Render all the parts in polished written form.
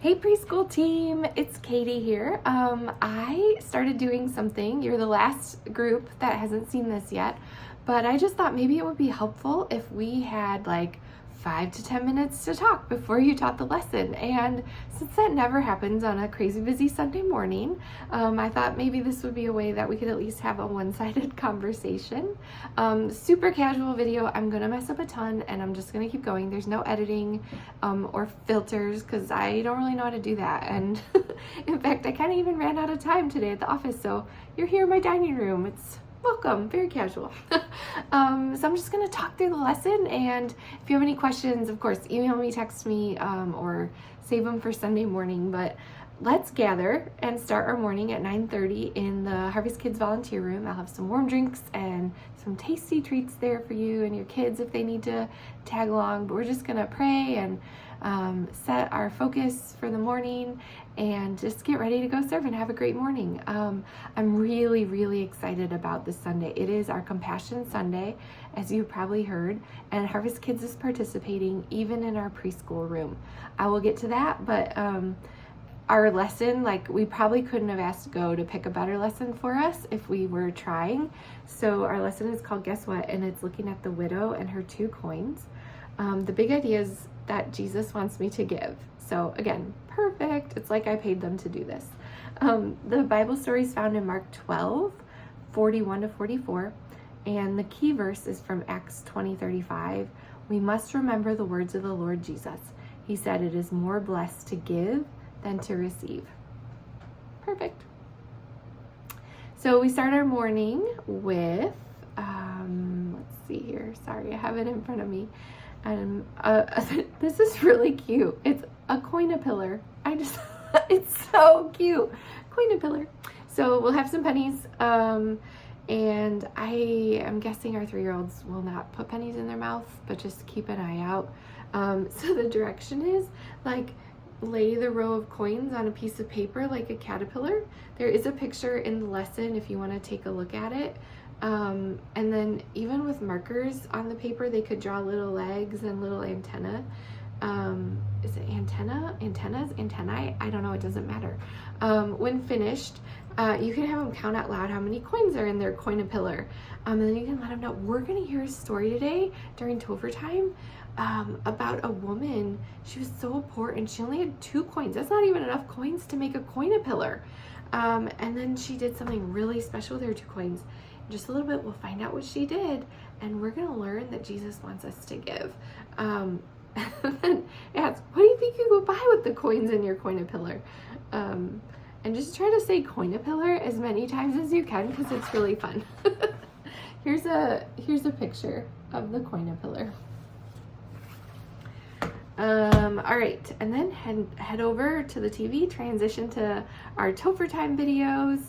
Hey preschool team, it's Katie here. I started doing something. You're the last group that hasn't seen this yet, but I just thought maybe it would be helpful if we had like 5 to 10 minutes to talk before you taught the lesson. And since that never happens on a crazy busy Sunday morning, I thought maybe this would be a way that we could at least have a one-sided conversation. Super casual video. I'm gonna mess up a ton and I'm just gonna keep going. There's no editing or filters because I don't really know how to do that. And in fact, I kind of even ran out of time today at the office. So you're here in my dining room. It's welcome, very casual. So I'm just gonna talk through the lesson, and if you have any questions, of course, email me, text me, or save them for Sunday morning. But let's gather and start our morning at 9:30 in the Harvest Kids Volunteer Room. I'll have some warm drinks and some tasty treats there for you and your kids if they need to tag along. But we're just gonna pray and set our focus for the morning and just get ready to go serve and have a great morning. I'm really excited about this Sunday. It is our Compassion Sunday, as you probably heard, and Harvest Kids is participating even in our preschool room. I will get to that, but our lesson, like, we probably couldn't have asked Go to pick a better lesson for us if we were trying. So our lesson is called Guess What? And it's looking at the widow and her 2 coins. The big idea is that Jesus wants me to give. So again, perfect. It's like I paid them to do this. The Bible story is found in Mark 12:41-44. And the key verse is from Acts 20:35. We must remember the words of the Lord Jesus. He said, "It is more blessed to give than to receive." Perfect. So we start our morning with, let's see here. Sorry, I have it in front of me. This is really cute. It's a coin-a-pillar. It's so cute. Coin-a-pillar. So we'll have some pennies. And I am guessing our 3-year-olds will not put pennies in their mouth, but just keep an eye out. So the direction is like, lay the row of coins on a piece of paper like a caterpillar. There is a picture in the lesson if you want to take a look at it. And then even with markers on the paper, they could draw little legs and little antenna. Is it antenna? Antennas? Antennae? I don't know. It doesn't matter. When finished, you can have them count out loud how many coins are in their coin-a-pillar. And then you can let them know. We're going to hear a story today during Topher time about a woman. She was so poor and she only had 2 coins. That's not even enough coins to make a coin-a-pillar. And then she did something really special with her 2 coins. In just a little bit, we'll find out what she did, and we're going to learn that Jesus wants us to give. And then ask, what do you think you go buy with the coins in your coin-a-pillar? And just try to say coin-a-pillar as many times as you can, because it's really fun. Here's a picture of the coin-a-pillar. All right, and then head over to the TV, transition to our Topher Time videos.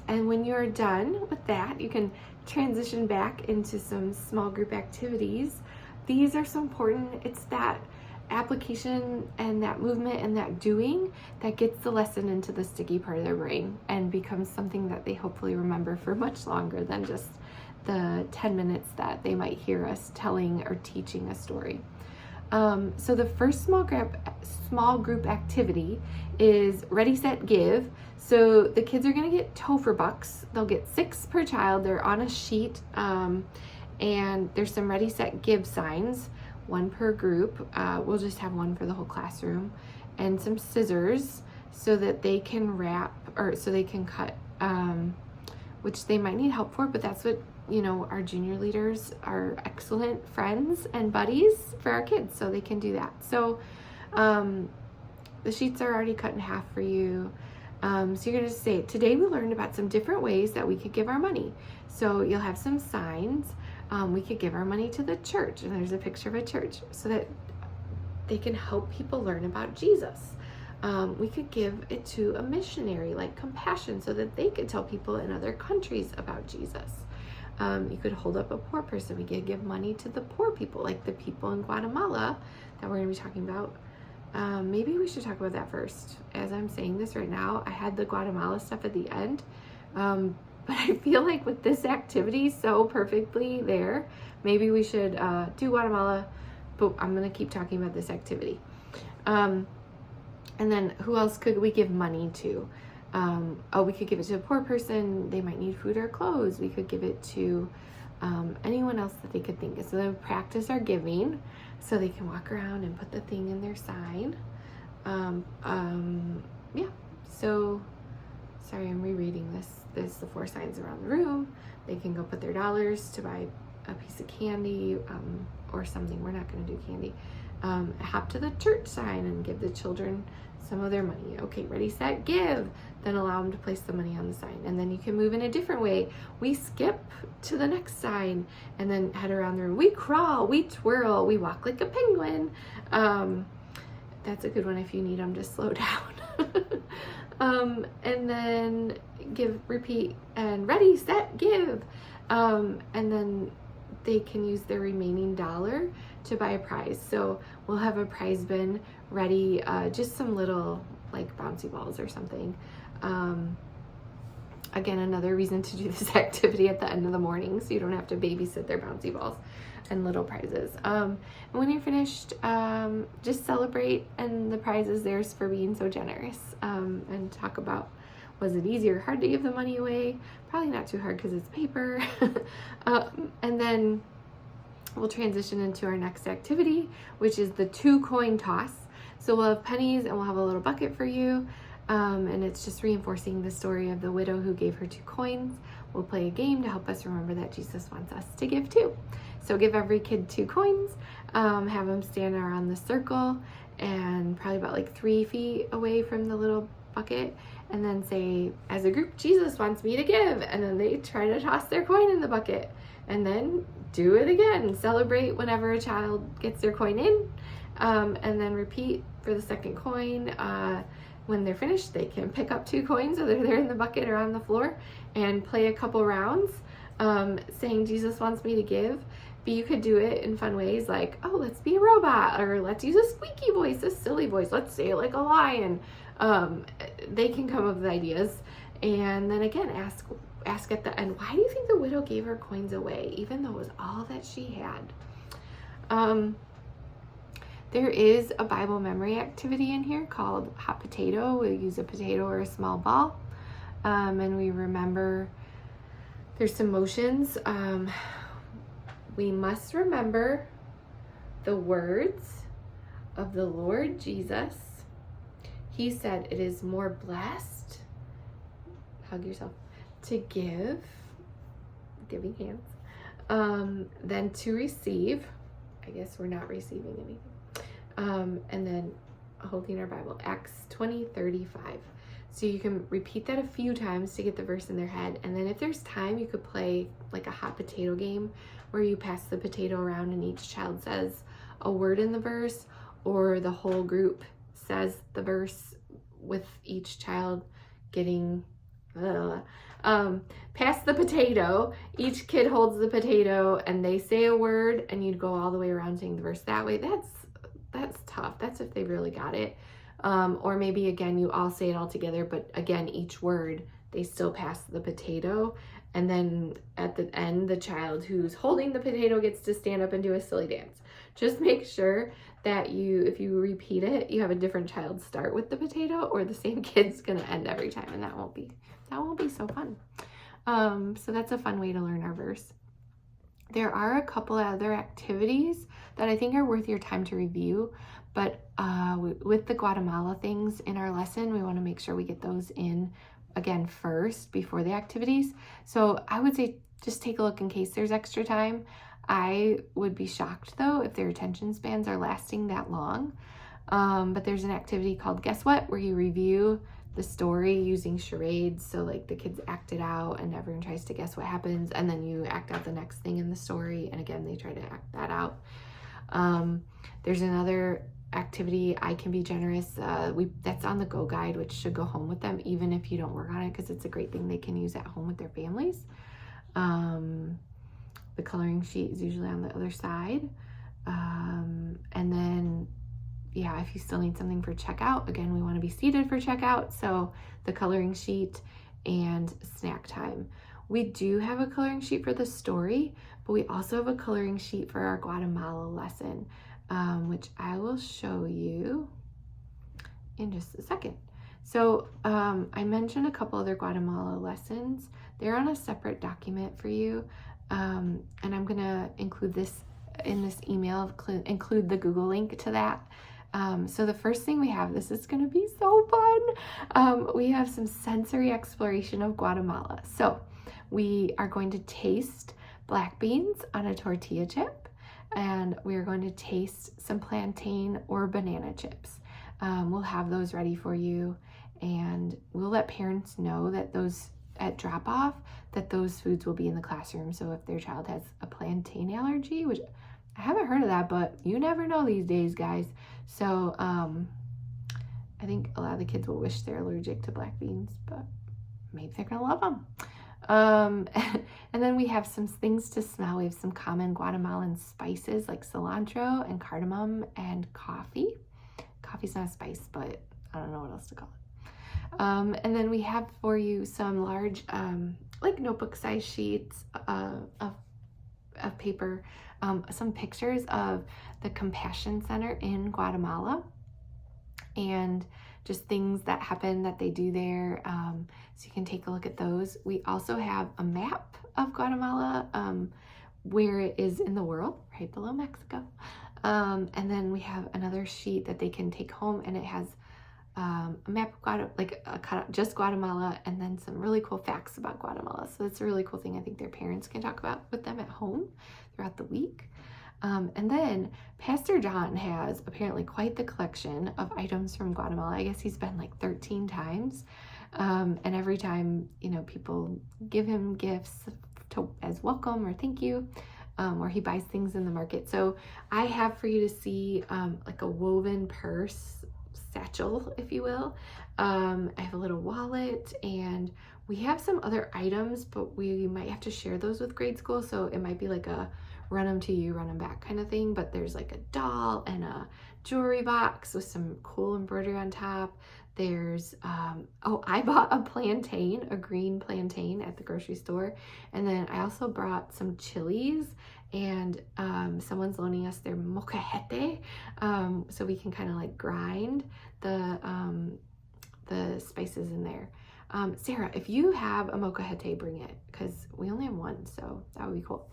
And when you're done with that, you can transition back into some small group activities. These are so important. It's that application and that movement and that doing that gets the lesson into the sticky part of their brain and becomes something that they hopefully remember for much longer than just the 10 minutes that they might hear us telling or teaching a story. So the first small group activity is Ready, Set, Give. So the kids are going to get Topher bucks. They'll get 6 per child. They're on a sheet, and there's some Ready, Set, Give signs, 1 per group. We'll just have 1 for the whole classroom, and some scissors so that they can wrap, or so they can cut, which they might need help for, but that's what, our junior leaders are excellent friends and buddies for our kids, so they can do that. So the sheets are already cut in half for you. So you're going to say, today we learned about some different ways that we could give our money. So you'll have some signs. We could give our money to the church, and there's a picture of a church, so that they can help people learn about Jesus. We could give it to a missionary like Compassion, so that they could tell people in other countries about Jesus. You could hold up a poor person. We could give money to the poor people, like the people in Guatemala that we're going to be talking about. Maybe we should talk about that first. As I'm saying this right now, I had the Guatemala stuff at the end, but I feel like with this activity so perfectly there, maybe we should do Guatemala, but I'm going to keep talking about this activity. And then who else could we give money to? We could give it to a poor person. They might need food or clothes. We could give it to anyone else that they could think of. So they practice our giving so they can walk around and put the thing in their sign. Yeah, so sorry, I'm rereading this. There's the 4 signs around the room. They can go put their dollars to buy a piece of candy or something. We're not going to do candy. Hop to the church sign and give the children some of their money. Okay, ready, set, give. Then allow them to place the money on the sign. And then you can move in a different way. We skip to the next sign and then head around the room. We crawl, we twirl, we walk like a penguin. That's a good one if you need them to slow down. And then repeat, and ready, set, give. And then they can use their remaining dollar to buy a prize. So we'll have a prize bin ready, just some little like bouncy balls or something. Again, another reason to do this activity at the end of the morning so you don't have to babysit their bouncy balls and little prizes. And when you're finished, just celebrate, and the prize is theirs for being so generous. And talk about, was it easy or hard to give the money away? Probably not too hard because it's paper. And then we'll transition into our next activity, which is the 2 coin toss. So we'll have pennies and we'll have a little bucket for you. And it's just reinforcing the story of the widow who gave her 2 coins. We'll play a game to help us remember that Jesus wants us to give too. So give every kid 2 coins, have them stand around the circle and probably about like 3 feet away from the little bucket, and then say, as a group, Jesus wants me to give. And then they try to toss their coin in the bucket, and then do it again. Celebrate whenever a child gets their coin in, and then repeat for the second coin. When they're finished, they can pick up 2 coins, whether they're in the bucket or on the floor, and play a couple rounds, saying Jesus wants me to give. But you could do it in fun ways like, oh, let's be a robot, or let's use a squeaky voice, a silly voice, let's say it like a lion. They can come up with ideas. And then again, ask at the end, why do you think the widow gave her coins away, even though it was all that she had? There is a Bible memory activity in here called Hot Potato. We use a potato or a small ball, and we remember there's some motions. We must remember the words of the Lord Jesus. He said, it is more blessed, hug yourself, to give, giving hands, than to receive. I guess we're not receiving anything. And then holding our Bible, Acts 20:35. So you can repeat that a few times to get the verse in their head. And then if there's time, you could play like a hot potato game where you pass the potato around and each child says a word in the verse, or the whole group says the verse with each child getting pass the potato. Each kid holds the potato and they say a word, and you'd go all the way around saying the verse that way. That's tough. That's if they really got it. Or maybe again, you all say it all together, but again, each word, they still pass the potato. And then at the end, the child who's holding the potato gets to stand up and do a silly dance. Just make sure that if you repeat it, you have a different child start with the potato, or the same kid's gonna end every time, and that won't be so fun. So that's a fun way to learn our verse. There are a couple other activities that I think are worth your time to review, but with the Guatemala things in our lesson, we want to make sure we get those in again first before the activities. So I would say just take a look in case there's extra time. I would be shocked though if their attention spans are lasting that long. But there's an activity called Guess What, where you review the story using charades. So like the kids act it out and everyone tries to guess what happens, and then you act out the next thing in the story, and again they try to act that out. There's another activity, I Can Be Generous, that's on the Go Guide, which should go home with them even if you don't work on it, because it's a great thing they can use at home with their families. The coloring sheet is usually on the other side. And then if you still need something for checkout, again, we want to be seated for checkout, so the coloring sheet and snack time. We do have a coloring sheet for the story, but we also have a coloring sheet for our Guatemala lesson, which I will show you in just a second. So I mentioned a couple other Guatemala lessons. They're on a separate document for you. And I'm going to include this in this email, include the Google link to that. So the first thing we have, this is going to be so fun. We have some sensory exploration of Guatemala. So we are going to taste black beans on a tortilla chip, and we are going to taste some plantain or banana chips. We'll have those ready for you, and we'll let parents know that those at drop off that those foods will be in the classroom. So if their child has a plantain allergy, which I haven't heard of that, but you never know these days, guys. So I think a lot of the kids will wish they're allergic to black beans, but maybe they're gonna love them. And then we have some things to smell. We have some common Guatemalan spices like cilantro and cardamom and coffee. Coffee's not a spice, but I don't know what else to call it. And then we have for you some large, like notebook size sheets of paper, some pictures of the Compassion Center in Guatemala, and just things that happen that they do there. So you can take a look at those. We also have a map of Guatemala, where it is in the world, right below Mexico. And then we have another sheet that they can take home, and it has a map of just Guatemala, and then some really cool facts about Guatemala. So that's a really cool thing I think their parents can talk about with them at home throughout the week. And then Pastor John has apparently quite the collection of items from Guatemala. I guess he's been like 13 times. And every time, people give him gifts as welcome or thank you, or he buys things in the market. So I have for you to see like a woven purse, satchel, if you will. I have a little wallet, and we have some other items, but we might have to share those with grade school. So it might be like a run them to you, run them back kind of thing. But there's like a doll and a jewelry box with some cool embroidery on top. There's, I bought a plantain, a green plantain at the grocery store. And then I also brought some chilies, and someone's loaning us their molcajete, so we can kind of like grind the spices in there. Sarah, if you have a molcajete, bring it, because we only have one, so that would be cool.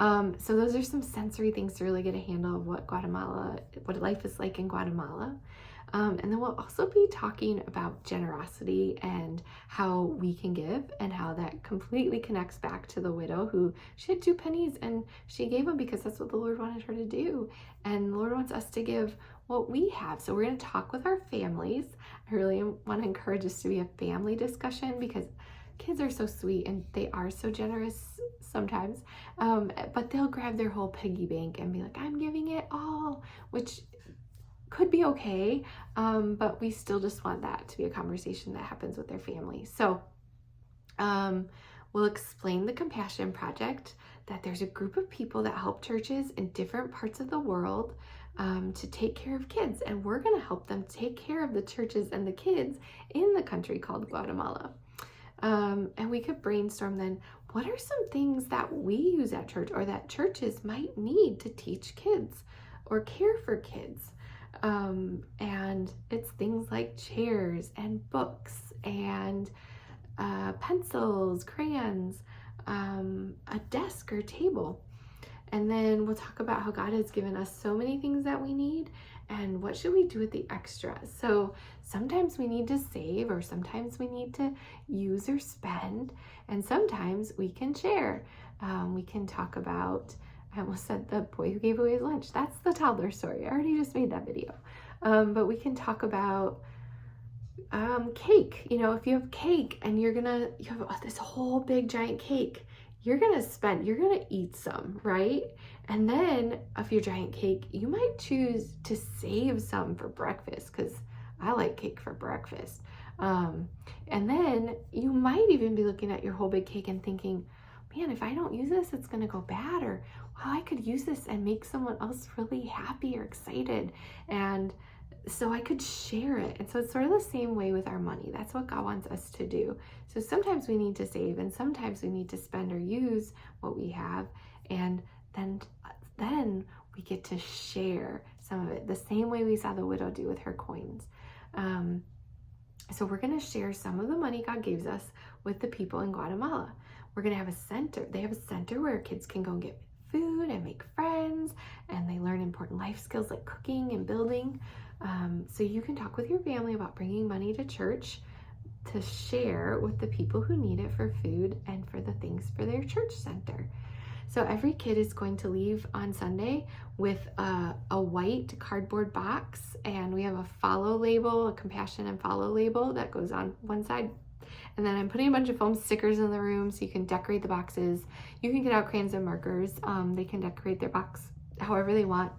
So those are some sensory things to really get a handle of what life is like in Guatemala. And then we'll also be talking about generosity and how we can give, and how that completely connects back to the widow who she had 2 pennies and she gave them because that's what the Lord wanted her to do. And the Lord wants us to give what we have. So we're going to talk with our families. I really want to encourage this to be a family discussion, because kids are so sweet and they are so generous sometimes. But they'll grab their whole piggy bank and be like, I'm giving it all, which could be okay, but we still just want that to be a conversation that happens with their family. So we'll explain the Compassion Project, that there's a group of people that help churches in different parts of the world to take care of kids, and we're going to help them take care of the churches and the kids in the country called Guatemala. And we could brainstorm then, what are some things that we use at church or that churches might need to teach kids or care for kids? And it's things like chairs and books and pencils, crayons, a desk or table. And then we'll talk about how God has given us so many things that we need, and what should we do with the extras. So sometimes we need to save, or sometimes we need to use or spend, and sometimes we can share. We can talk about, I almost said the boy who gave away his lunch. That's the toddler story. I already just made that video. But we can talk about cake. If you have cake and you have this whole big giant cake, you're going to eat some, right? And then of your giant cake, you might choose to save some for breakfast, because I like cake for breakfast. And then you might even be looking at your whole big cake and thinking, man, if I don't use this, it's going to go bad, or wow, I could use this and make someone else really happy or excited. And so I could share it. And so it's sort of the same way with our money. That's what God wants us to do. So sometimes we need to save, and sometimes we need to spend or use what we have. And then we get to share some of it, the same way we saw the widow do with her coins. So we're going to share some of the money God gives us with the people in Guatemala. We're going to have a center. They have a center where kids can go and get food and make friends, and they learn important life skills like cooking and building. So you can talk with your family about bringing money to church to share with the people who need it for food and for the things for their church center. So every kid is going to leave on Sunday with a white cardboard box, and we have a follow label, a compassion and follow label that goes on one side. And then I'm putting a bunch of foam stickers in the room so you can decorate the boxes. You can get out crayons and markers. They can decorate their box however they want.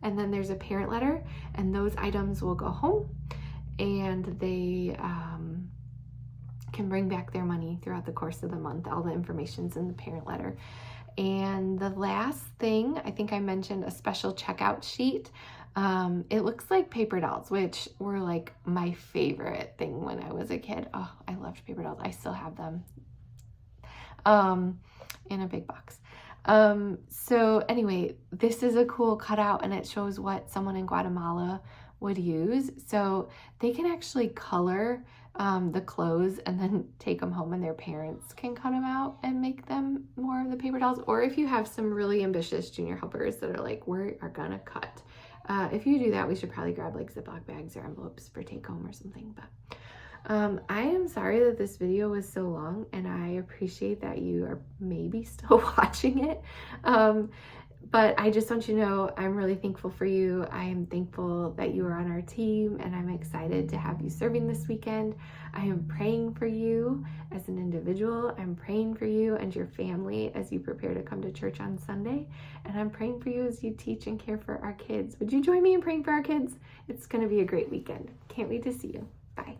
And then there's a parent letter, and those items will go home, and they can bring back their money throughout the course of the month. All the information's in the parent letter. And the last thing, I think I mentioned a special checkout sheet. It looks like paper dolls, which were like my favorite thing when I was a kid. Oh, I loved paper dolls. I still have them in a big box. So anyway, this is a cool cutout, and it shows what someone in Guatemala would use. So they can actually color the clothes and then take them home, and their parents can cut them out and make them more of the paper dolls. Or if you have some really ambitious junior helpers that are like, we are gonna cut. If you do that, we should probably grab like Ziploc bags or envelopes for take home or something. But I am sorry that this video was so long, and I appreciate that you are maybe still watching it. But I just want you to know I'm really thankful for you. I am thankful that you are on our team, and I'm excited to have you serving this weekend. I am praying for you as an individual. I'm praying for you and your family as you prepare to come to church on Sunday. And I'm praying for you as you teach and care for our kids. Would you join me in praying for our kids? It's going to be a great weekend. Can't wait to see you. Bye.